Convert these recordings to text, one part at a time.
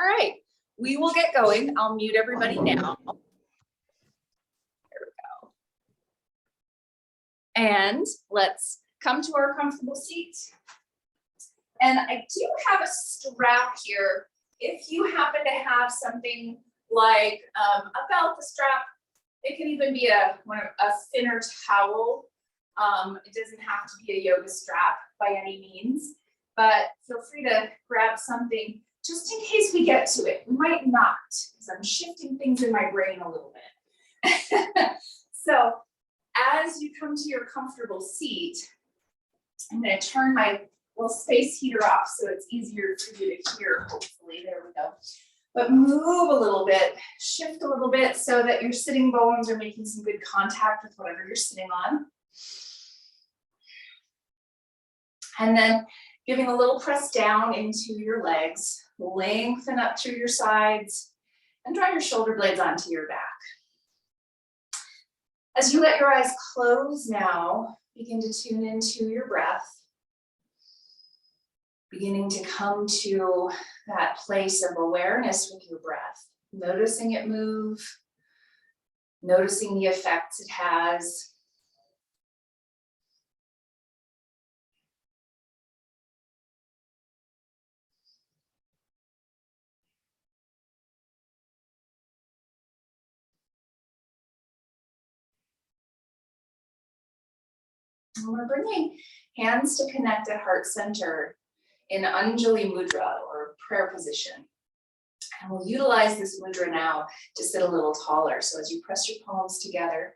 right, we will get going. I'll mute everybody now. There we go. And let's come to our comfortable seat. And I do have a strap here. If you happen to have something like a belt strap, it can even be a thinner towel. It doesn't have to be a yoga strap by any means, but feel free to grab something just in case we get to it. We might not, because I'm shifting things in my brain a little bit. So as you come to your comfortable seat, I'm going to turn my little space heater off so it's easier for you to hear, hopefully. There we go. But move a little bit, shift a little bit so that your sitting bones are making some good contact with whatever you're sitting on. And then giving a little press down into your legs, lengthen up through your sides, and draw your shoulder blades onto your back. As you let your eyes close now, begin to tune into your breath, beginning to come to that place of awareness with your breath, noticing it move, noticing the effects it has. And we're bringing hands to connect at heart center in Anjali Mudra, or prayer position. And we'll utilize this mudra now to sit a little taller. So as you press your palms together,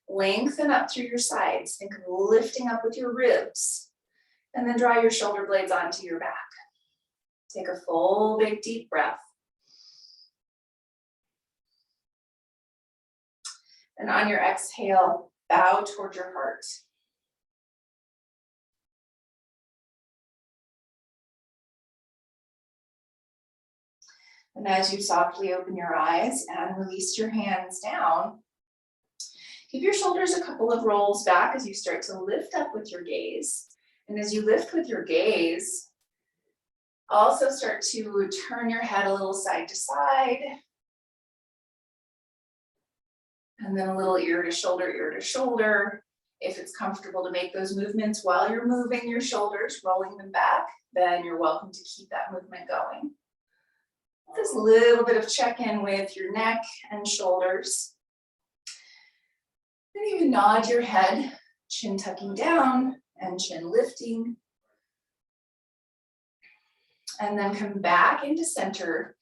lengthen up through your sides. Think of lifting up with your ribs, and then draw your shoulder blades onto your back. Take a full, big, deep breath. And on your exhale, bow toward your heart. And as you softly open your eyes and release your hands down, give your shoulders a couple of rolls back as you start to lift up with your gaze. And as you lift with your gaze, also start to turn your head a little side to side. And then a little ear to shoulder, ear to shoulder. If it's comfortable to make those movements while you're moving your shoulders, rolling them back, then you're welcome to keep that movement going. Just a little bit of check-in with your neck and shoulders. And even nod your head, chin tucking down and chin lifting. And then come back into center.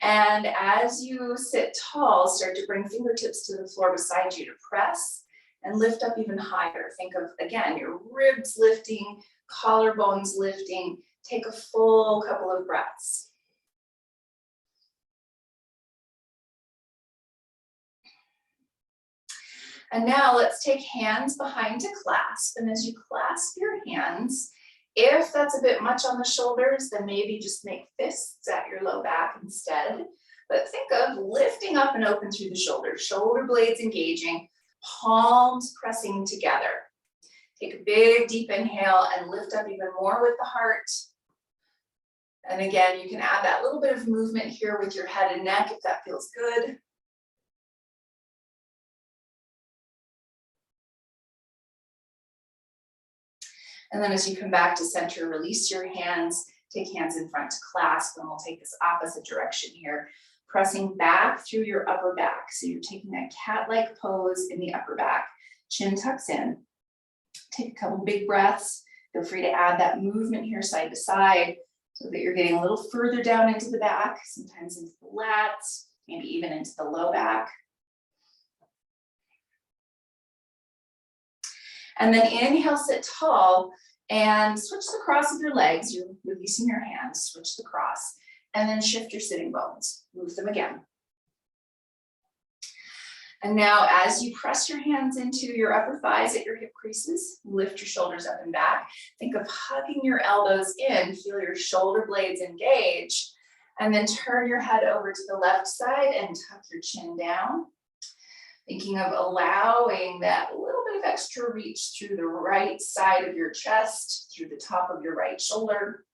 And as you sit tall, start to bring fingertips to the floor beside you to press and lift up even higher. Think of, again, your ribs lifting, collarbones lifting. Take a full couple of breaths. And now let's take hands behind to clasp. And as you clasp your hands, if that's a bit much on the shoulders, then maybe just make fists at your low back instead. But think of lifting up and open through the shoulders, shoulder blades engaging, palms pressing together. Take a big deep inhale and lift up even more with the heart. And again, you can add that little bit of movement here with your head and neck if that feels good. And then as you come back to center, release your hands, take hands in front to clasp, and we'll take this opposite direction here, pressing back through your upper back. So you're taking a cat-like pose in the upper back, chin tucks in. Take a couple big breaths. Feel free to add that movement here side to side so that you're getting a little further down into the back, sometimes into the lats, maybe even into the low back. And then inhale, sit tall, and switch the cross of your legs. You're releasing your hands, switch the cross, and then shift your sitting bones. Move them again. And now as you press your hands into your upper thighs at your hip creases, lift your shoulders up and back. Think of hugging your elbows in, feel your shoulder blades engage, and then turn your head over to the left side and tuck your chin down. Thinking of allowing that little bit of extra reach through the right side of your chest, through the top of your right shoulder.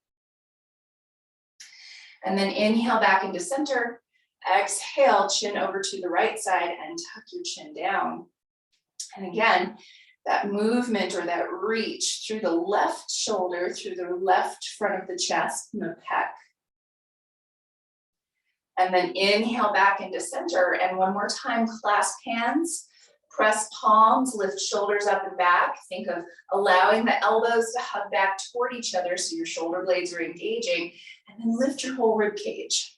And then inhale back into center. Exhale, chin over to the right side and tuck your chin down. And again, that movement or that reach through the left shoulder, through the left front of the chest and the pec. And then inhale back into center. And one more time, clasp hands, press palms, lift shoulders up and back. Think of allowing the elbows to hug back toward each other so your shoulder blades are engaging. And then lift your whole rib cage.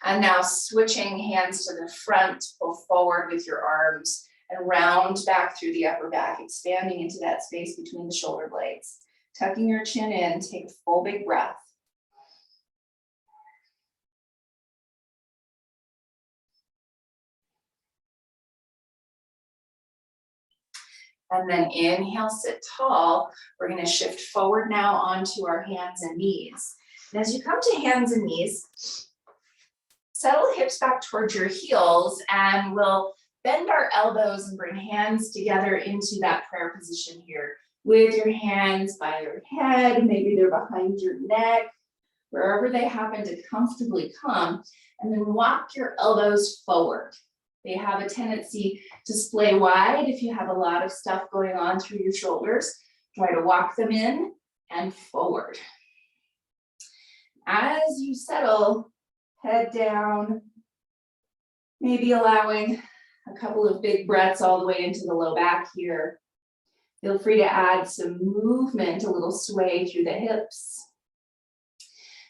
And now switching hands to the front, pull forward with your arms and round back through the upper back, expanding into that space between the shoulder blades. Tucking your chin in, take a full big breath. And then inhale, sit tall. We're going to shift forward now onto our hands and knees. And as you come to hands and knees, settle hips back towards your heels, and we'll bend our elbows and bring hands together into that prayer position here. With your hands by your head, maybe they're behind your neck, wherever they happen to comfortably come, and then walk your elbows forward. They have a tendency to splay wide if you have a lot of stuff going on through your shoulders. Try to walk them in and forward. As you settle, head down, maybe allowing a couple of big breaths all the way into the low back here. Feel free to add some movement, a little sway through the hips.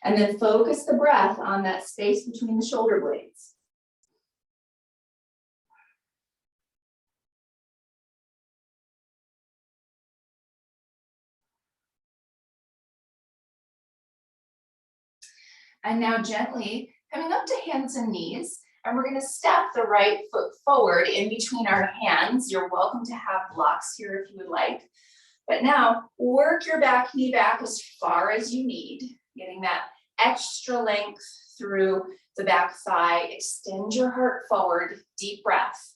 And then focus the breath on that space between the shoulder blades. And now gently coming up to hands and knees, and we're going to step the right foot forward in between our hands. You're welcome to have blocks here if you would like. But now work your back knee back as far as you need, getting that extra length through the back thigh. Extend your heart forward, deep breath.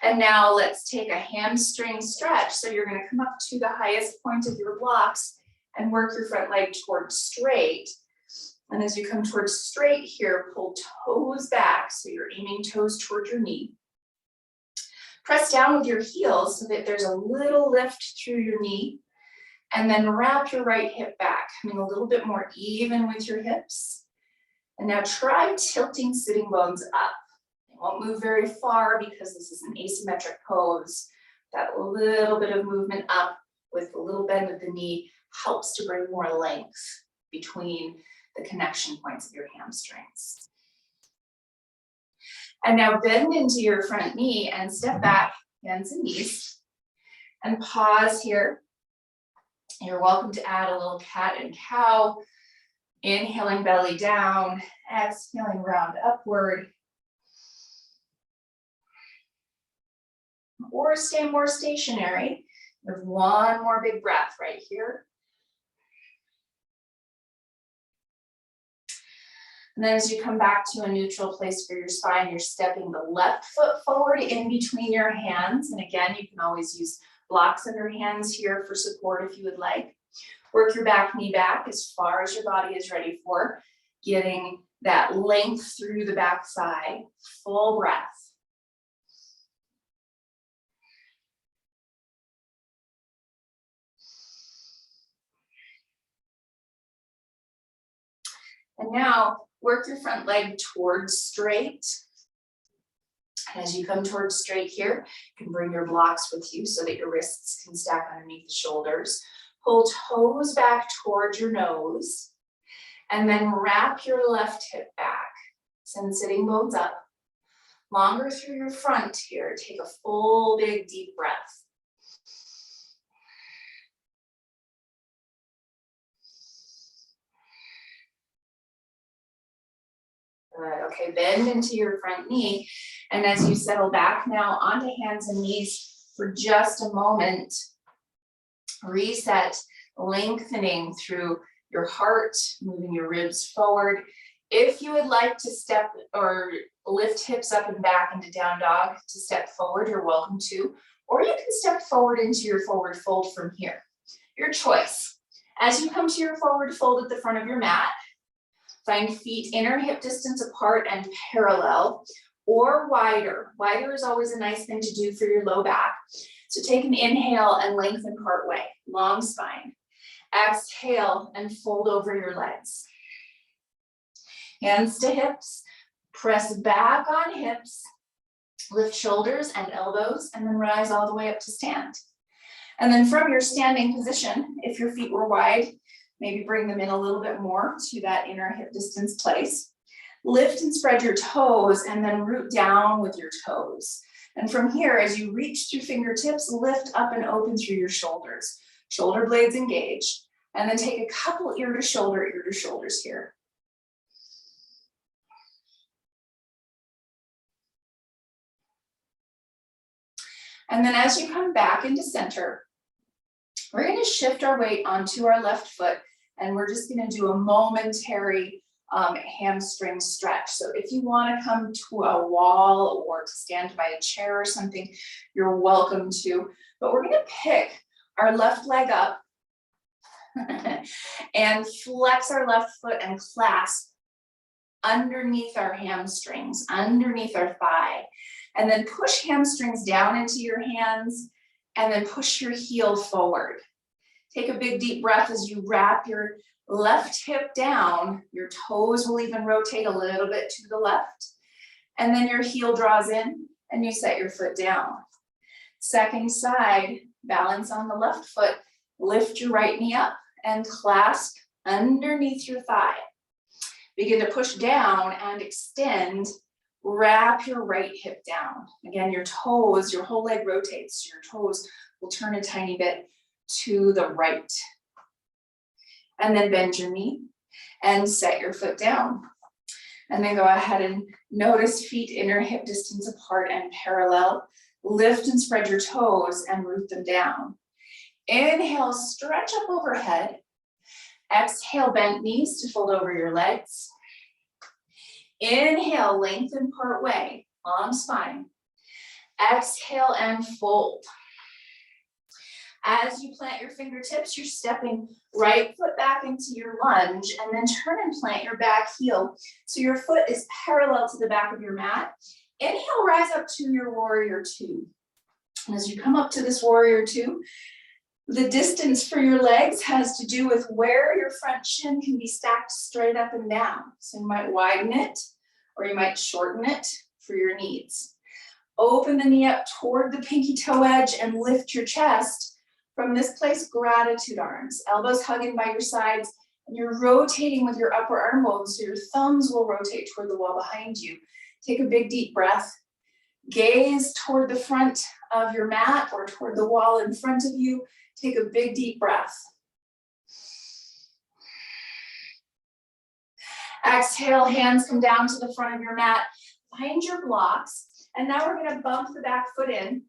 And now let's take a hamstring stretch. So you're going to come up to the highest point of your blocks and work your front leg towards straight. And as you come towards straight here, pull toes back. So you're aiming toes toward your knee. Press down with your heels so that there's a little lift through your knee. And then wrap your right hip back, coming a little bit more even with your hips. And now try tilting sitting bones up. Won't move very far because this is an asymmetric pose. That little bit of movement up with a little bend of the knee helps to bring more length between the connection points of your hamstrings. And now bend into your front knee and step back, hands and knees, and pause here. You're welcome to add a little cat and cow. Inhaling belly down, exhaling round upward. Or stay more stationary with one more big breath right here. And then as you come back to a neutral place for your spine, you're stepping the left foot forward in between your hands. And again, you can always use blocks under hands here for support if you would like. Work your back knee back as far as your body is ready for, getting that length through the back thigh, full breath. And now work your front leg towards straight. And as you come towards straight here, you can bring your blocks with you so that your wrists can stack underneath the shoulders. Pull toes back towards your nose. And then wrap your left hip back. Send sitting bones up. Longer through your front here. Take a full, big, deep breath. Good. Okay, bend into your front knee. And as you settle back now onto hands and knees for just a moment, reset, lengthening through your heart, moving your ribs forward, If you would like to step or lift hips up and back into down dog to step forward, you're welcome to, or you can step forward into your forward fold from here. Your choice. As you come to your forward fold at the front of your mat, find feet inner hip distance apart and parallel, or wider. Wider is always a nice thing to do for your low back. So take an inhale and lengthen part way, long spine. Exhale and fold over your legs. Hands to hips, press back on hips, lift shoulders and elbows, and then rise all the way up to stand. And then from your standing position, if your feet were wide, maybe bring them in a little bit more to that inner hip distance place. Lift and spread your toes and then root down with your toes. And from here, as you reach through fingertips, lift up and open through your shoulders. Shoulder blades engaged. And then take a couple ear to shoulders here. And then as you come back into center, we're going to shift our weight onto our left foot, and we're just going to do a momentary hamstring stretch. So if you want to come to a wall or to stand by a chair or something, you're welcome to. But we're going to pick our left leg up and flex our left foot and clasp underneath our hamstrings, underneath our thigh. And then push hamstrings down into your hands and then push your heel forward. Take a big deep breath as you wrap your left hip down. Your toes will even rotate a little bit to the left. And then your heel draws in and you set your foot down. Second side, balance on the left foot. Lift your right knee up and clasp underneath your thigh. Begin to push down and extend. Wrap your right hip down. Again, your toes, your whole leg rotates. Your toes will turn a tiny bit to the right. And then bend your knee and set your foot down. And then go ahead and notice feet inner hip distance apart and parallel. Lift and spread your toes and root them down. Inhale, stretch up overhead. Exhale, bend knees to fold over your legs. Inhale, lengthen part way, long spine. Exhale and fold. As you plant your fingertips, you're stepping right foot back into your lunge and then turn and plant your back heel. So your foot is parallel to the back of your mat. Inhale, rise up to your warrior two. And as you come up to this warrior two, the distance for your legs has to do with where your front shin can be stacked straight up and down. So you might widen it or you might shorten it for your needs. Open the knee up toward the pinky toe edge and lift your chest. From this place, gratitude arms, elbows hugging by your sides, and you're rotating with your upper arm bones, so your thumbs will rotate toward the wall behind you. Take a big deep breath. Gaze toward the front of your mat or toward the wall in front of you. Take a big deep breath. Exhale, hands come down to the front of your mat. Find your blocks. And now we're going to bump the back foot in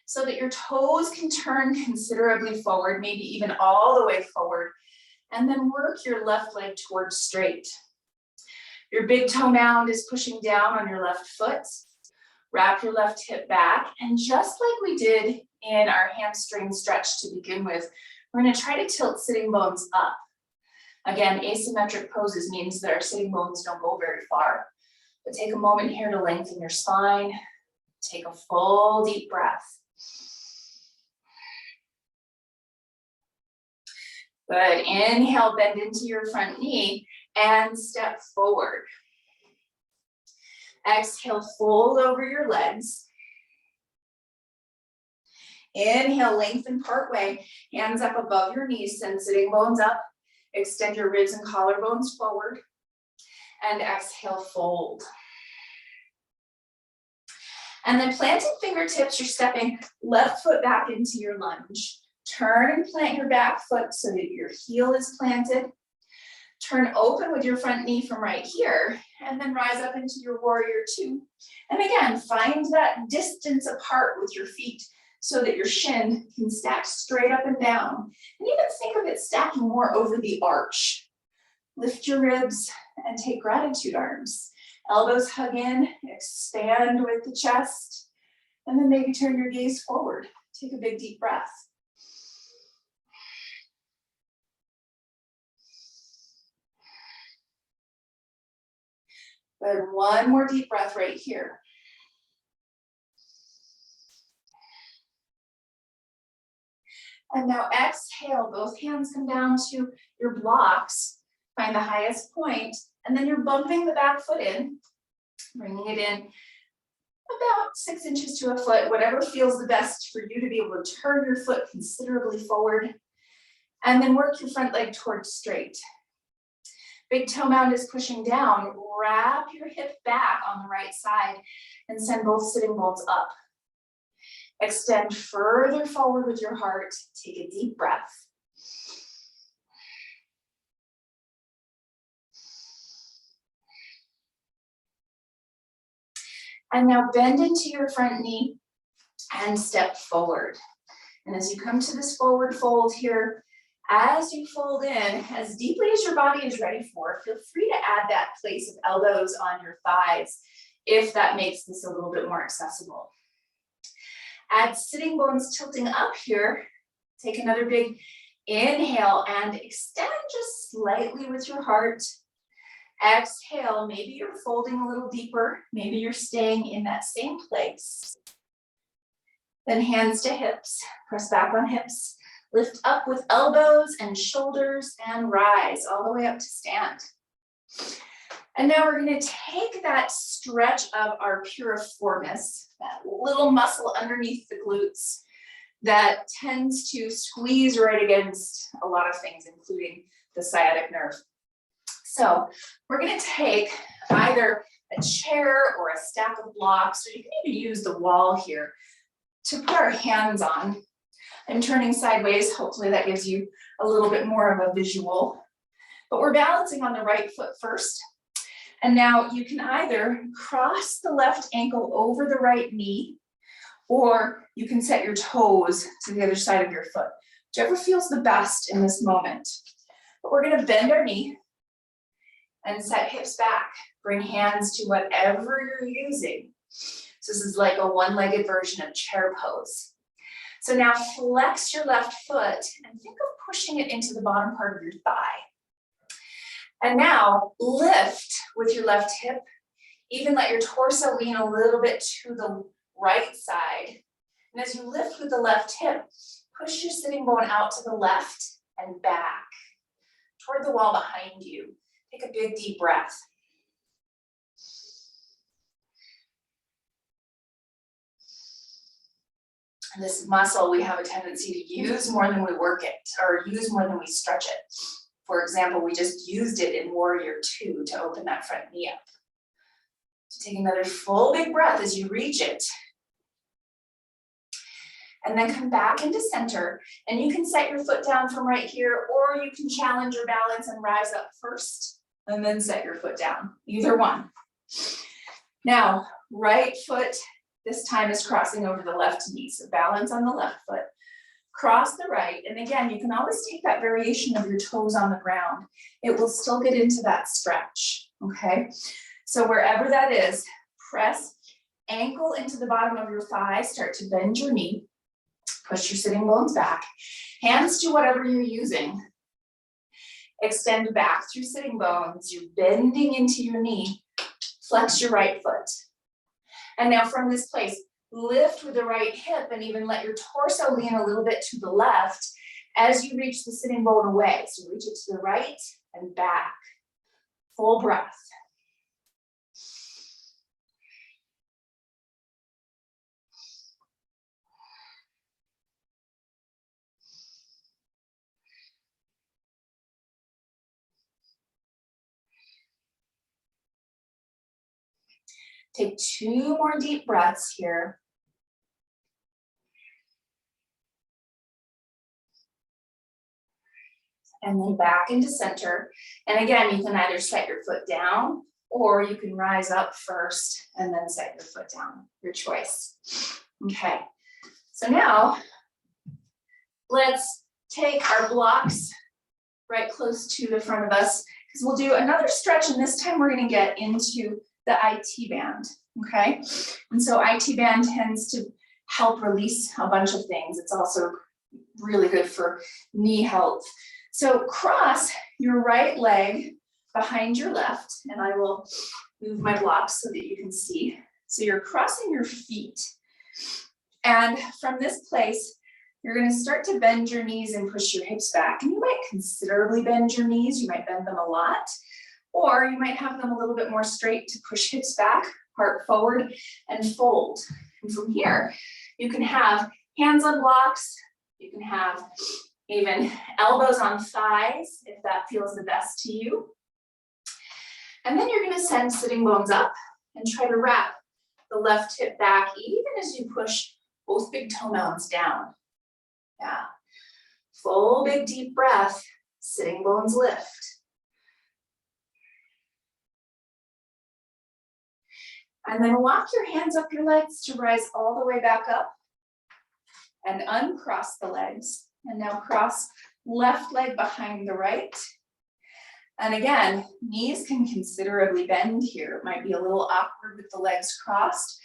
so that your toes can turn considerably forward, maybe even all the way forward. And then work your left leg towards straight. Your big toe mound is pushing down on your left foot. Wrap your left hip back. And just like we did in our hamstring stretch to begin with, we're going to try to tilt sitting bones up. Again, asymmetric poses means that our sitting bones don't go very far. But take a moment here to lengthen your spine. Take a full deep breath. Good. Inhale, bend into your front knee and step forward. Exhale, fold over your legs. Inhale, lengthen part way, hands up above your knees, send sitting bones up. Extend your ribs and collarbones forward. And exhale, fold. And then planted fingertips, you're stepping left foot back into your lunge. Turn and plant your back foot so that your heel is planted. Turn open with your front knee from right here, and then rise up into your warrior two. And again, find that distance apart with your feet so that your shin can stack straight up and down. And even think of it stacking more over the arch. Lift your ribs, and take gratitude arms. Elbows hug in, expand with the chest, and then maybe turn your gaze forward. Take a big deep breath. Good, one more deep breath right here. And now exhale, both hands come down to your blocks. Find the highest point, and then you're bumping the back foot in, bringing it in about 6 inches to a foot, whatever feels the best for you to be able to turn your foot considerably forward, and then work your front leg towards straight. Big toe mound is pushing down. Wrap your hip back on the right side and send both sitting bones up. Extend further forward with your heart. Take a deep breath. And now bend into your front knee and step forward. And as you come to this forward fold here, as you fold in, as deeply as your body is ready for, feel free to add that place of elbows on your thighs if that makes this a little bit more accessible. Add sitting bones tilting up here. Take another big inhale and extend just slightly with your heart. Exhale, maybe you're folding a little deeper, maybe you're staying in that same place. Then hands to hips, press back on hips, lift up with elbows and shoulders and rise all the way up to stand. And now we're going to take that stretch of our piriformis, that little muscle underneath the glutes that tends to squeeze right against a lot of things, including the sciatic nerve. So we're going to take either a chair or a stack of blocks, or you can even use the wall here to put our hands on. I'm turning sideways. Hopefully that gives you a little bit more of a visual. But we're balancing on the right foot first. And now you can either cross the left ankle over the right knee, or you can set your toes to the other side of your foot, whichever feels the best in this moment. But we're going to bend our knee and set hips back. Bring hands to whatever you're using. So this is like a one-legged version of chair pose. So now flex your left foot and think of pushing it into the bottom part of your thigh. And now lift with your left hip. Even let your torso lean a little bit to the right side. And as you lift with the left hip, push your sitting bone out to the left and back toward the wall behind you. Take a big deep breath. This muscle we have a tendency to use more than we work it, or use more than we stretch it. For example, we just used it in Warrior 2 to open that front knee up. So take another full big breath as you reach it. And then come back into center, and you can set your foot down from right here, or you can challenge your balance and rise up first, and then set your foot down, either one. Now, right foot this time is crossing over the left knee, so balance on the left foot. Cross the right, and again, you can always take that variation of your toes on the ground. It will still get into that stretch, okay? So wherever that is, press ankle into the bottom of your thigh, start to bend your knee, push your sitting bones back, hands to whatever you're using. Extend back through sitting bones, you're bending into your knee, flex your right foot. And now from this place, lift with the right hip and even let your torso lean a little bit to the left as you reach the sitting bone away. So reach it to the right and back. Full breath. Take 2 more deep breaths here. And then back into center. And again, you can either set your foot down or you can rise up first and then set your foot down, your choice. Okay, so now let's take our blocks right close to the front of us, because we'll do another stretch, and this time we're going to get into the IT band, okay? And so IT band tends to help release a bunch of things. It's also really good for knee health. So cross your right leg behind your left, and I will move my blocks so that you can see. So you're crossing your feet. And from this place, you're going to start to bend your knees and push your hips back. And you might considerably bend your knees. You might bend them a lot, or you might have them a little bit more straight to push hips back, heart forward, and fold. And from here, you can have hands on blocks. You can have even elbows on thighs, if that feels the best to you. And then you're going to send sitting bones up and try to wrap the left hip back, even as you push both big toe mounds down. Yeah. Full big deep breath, sitting bones lift. And then walk your hands up your legs to rise all the way back up and uncross the legs. And now cross left leg behind the right. And again, knees can considerably bend here. It might be a little awkward with the legs crossed,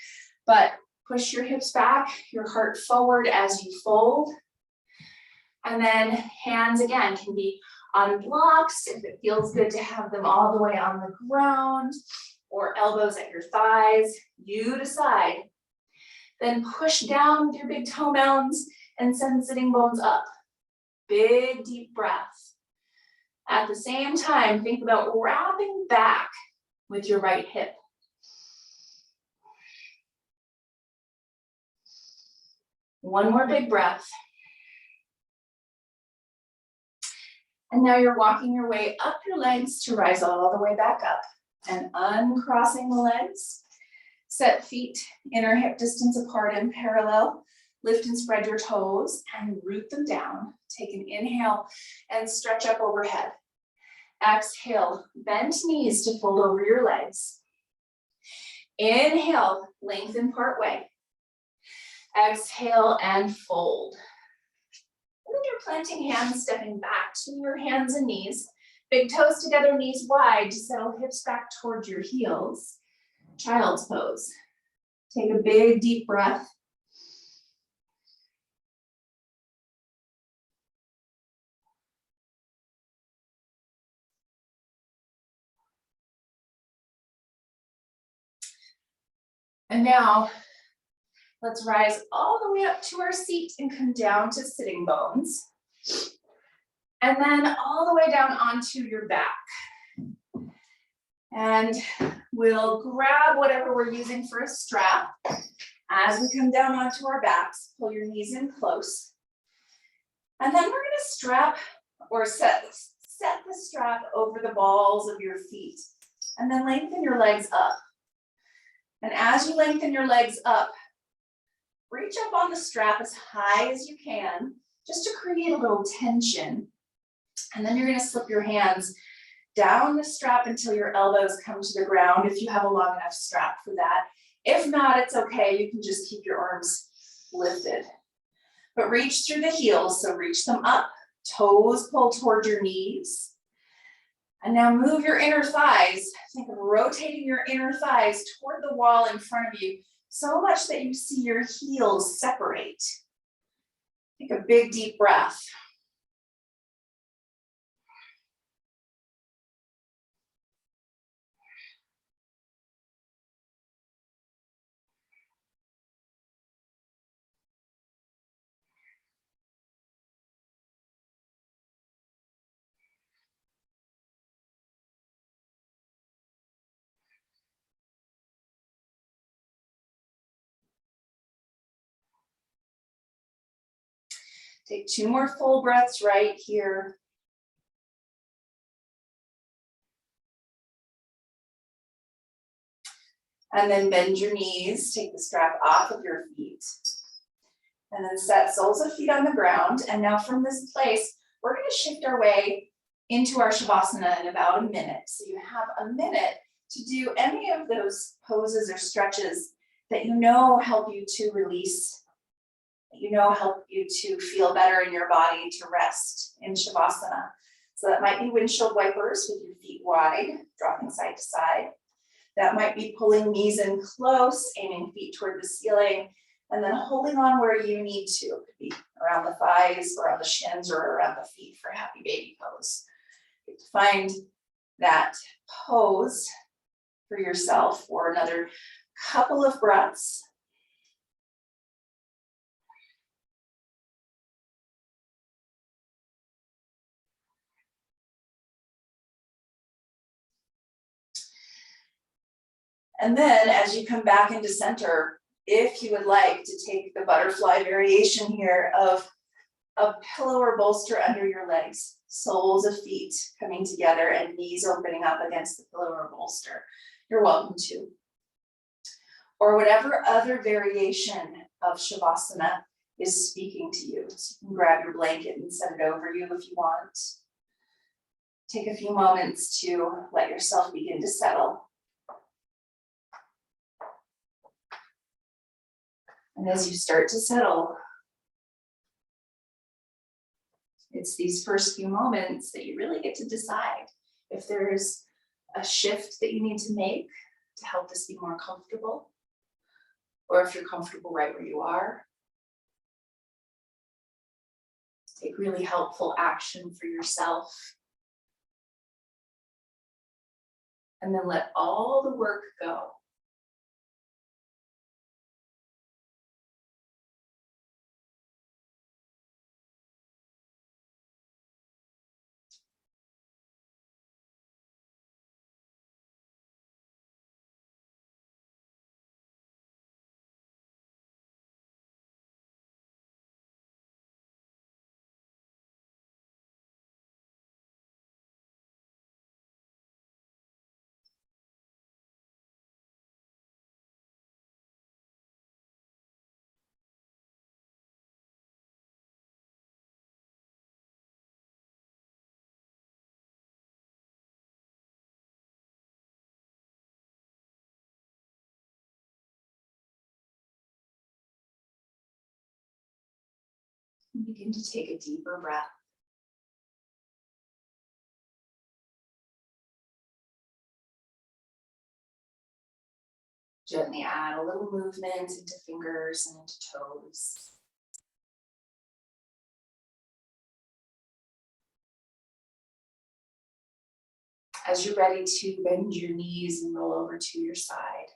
but push your hips back, your heart forward as you fold. And then hands again can be on blocks if it feels good to have them all the way on the ground, or elbows at your thighs, you decide. Then push down with your big toe mounds and send sitting bones up. Big deep breath. At the same time, think about wrapping back with your right hip. One more big breath. And now you're walking your way up your legs to rise all the way back up and uncrossing the legs. Set feet inner hip distance apart and parallel. Lift and spread your toes and root them down. Take an inhale and stretch up overhead. Exhale, bend knees to fold over your legs. Inhale, lengthen part way. Exhale and fold. And then you're planting hands, stepping back to your hands and knees. Big toes together, knees wide to settle hips back towards your heels. Child's pose. Take a big deep breath. And now let's rise all the way up to our seat and come down to sitting bones. And then all the way down onto your back. And we'll grab whatever we're using for a strap. As we come down onto our backs, pull your knees in close. And then we're going to strap or set the strap over the balls of your feet. And then lengthen your legs up. And as you lengthen your legs up, reach up on the strap as high as you can, just to create a little tension. And then you're going to slip your hands down the strap until your elbows come to the ground, if you have a long enough strap for that. If not, it's okay. You can just keep your arms lifted. But reach through the heels, so reach them up. Toes pull toward your knees. And now move your inner thighs. Think of rotating your inner thighs toward the wall in front of you, so much that you see your heels separate. Take a big deep breath. Take 2 more full breaths right here. And then bend your knees, take the strap off of your feet. And then set soles of feet on the ground. And now from this place, we're going to shift our way into our Shavasana in about a minute. So you have a minute to do any of those poses or stretches that you know help you to release, that you know help you to feel better in your body, to rest in Shavasana. So that might be windshield wipers with your feet wide, dropping side to side. That might be pulling knees in close, aiming feet toward the ceiling, and then holding on where you need to. It could be around the thighs, around the shins, or around the feet for happy baby pose. You have to find that pose for yourself for another couple of breaths. And then as you come back into center, if you would like to take the butterfly variation here of a pillow or bolster under your legs, soles of feet coming together and knees opening up against the pillow or bolster, you're welcome to. Or whatever other variation of Shavasana is speaking to you. So you can grab your blanket and set it over you if you want. Take a few moments to let yourself begin to settle. And as you start to settle, it's these first few moments that you really get to decide if there's a shift that you need to make to help this be more comfortable, or if you're comfortable right where you are. Take really helpful action for yourself. And then let all the work go. And begin to take a deeper breath. Gently add a little movement into fingers and into toes. As you're ready to bend your knees and roll over to your side.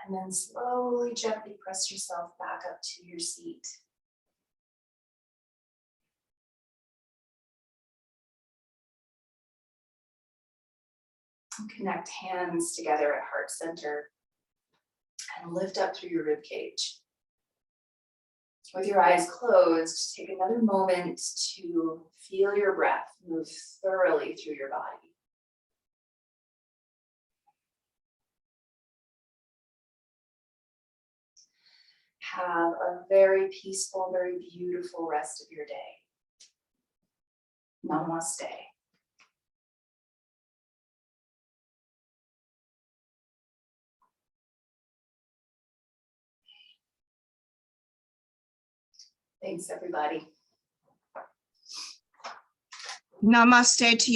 And then slowly, gently press yourself back up to your seat. And connect hands together at heart center and lift up through your rib cage. With your eyes closed, take another moment to feel your breath move thoroughly through your body. Have a very peaceful, very beautiful rest of your day. Namaste. Thanks, everybody. Namaste to you.